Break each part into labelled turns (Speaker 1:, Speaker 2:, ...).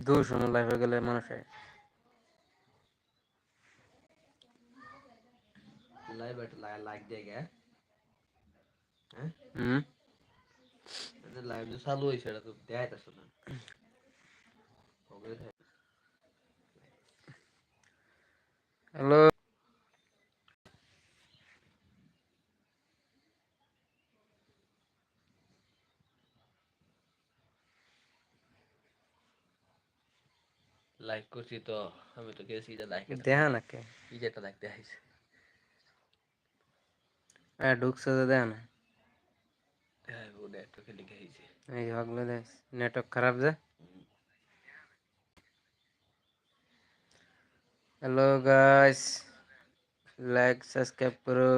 Speaker 1: 200 লাইভে গেলে মানুষে
Speaker 2: লাইভ একটা লাইক দিয়ে গে হ্যাঁ
Speaker 1: হুম
Speaker 2: লাইভ যে চালু হয়েছে এটা তো দেখাইতেছ না
Speaker 1: হ্যালো
Speaker 2: লাইক করছি তো আমি তো গেছি যে লাইক এটা
Speaker 1: দেখা নাকি
Speaker 2: কি যে একটা লাইক দেখাইছে
Speaker 1: ঢুকছে তো দেখা না
Speaker 2: হ্যাঁ ও নেটওয়ার্কে লিখে আইছে
Speaker 1: এই হগলে দেখ নেটওয়ার্ক খারাপ যে হ্যালো গাইস লাইক সাবস্ক্রাইব করো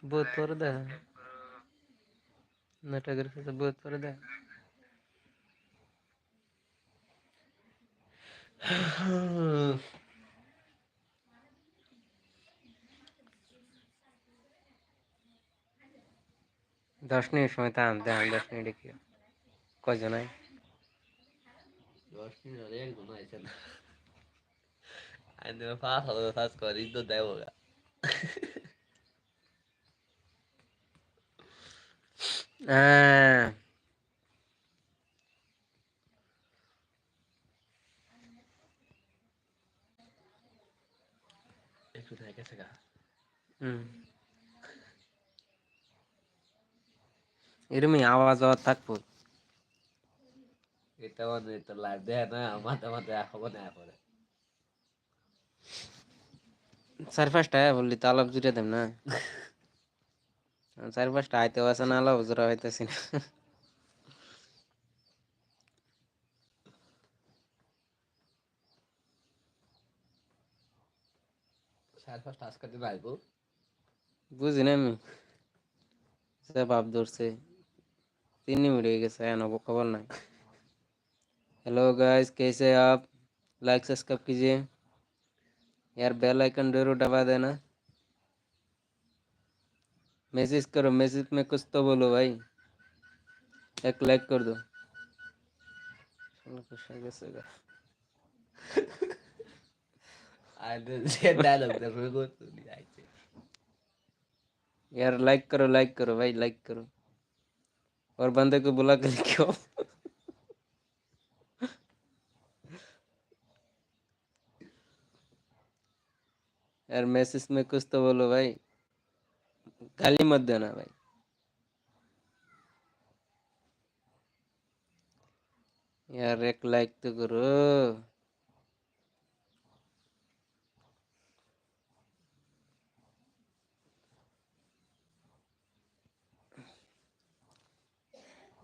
Speaker 1: बहुत पर दे नेटवर्क से बहुत पर दे 10 মিনিট সময় তা আনতে 10 মিনিট কি কয়জন আই
Speaker 2: 10 মিনিট হলে একজন আইছে না আমি পাঁচ হাজার কাজ করি তো দেবো গা
Speaker 1: হ্যাঁ
Speaker 2: একটু থেকে গেছে গা
Speaker 1: হুম এরমই আওয়াজ আওয়াজ থাকবো
Speaker 2: এটা মানে তো লাইভ দেয় না মাথা মাথা খবর না করে
Speaker 1: চার পাঁচটা বললি তো আলাপ জুড়ে দেব না চার পাঁচটা আইতেও আছে না আলাপ জোড়া হইতেছি না
Speaker 2: 5:30 আজকে দিন আইবো
Speaker 1: বুঝি না আমি সে বাপ ধরছে 3 मिनट हो गए सयान अब खबर नहीं हेलो गाइस कैसे आप लाइक सब्सक्राइब कीजिए यार बेल आइकन जरूर दबा देना मैसेज करो मैसेज में कुछ तो बोलो भाई एक लाइक कर दो चलो कुछ आगे से कर।
Speaker 2: আর যে ডায়লগ দে রইগো তুই আইছে
Speaker 1: यार लाइक करो भाई लाइक करो और बंदे को बुला के लिखो यार मैसेज में कुछ तो बोलो भाई गाली मत देना भाई यार एक लाइक तो करो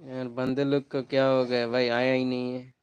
Speaker 1: यार बंदे लोग को क्या हो गया भाई आया ही नहीं है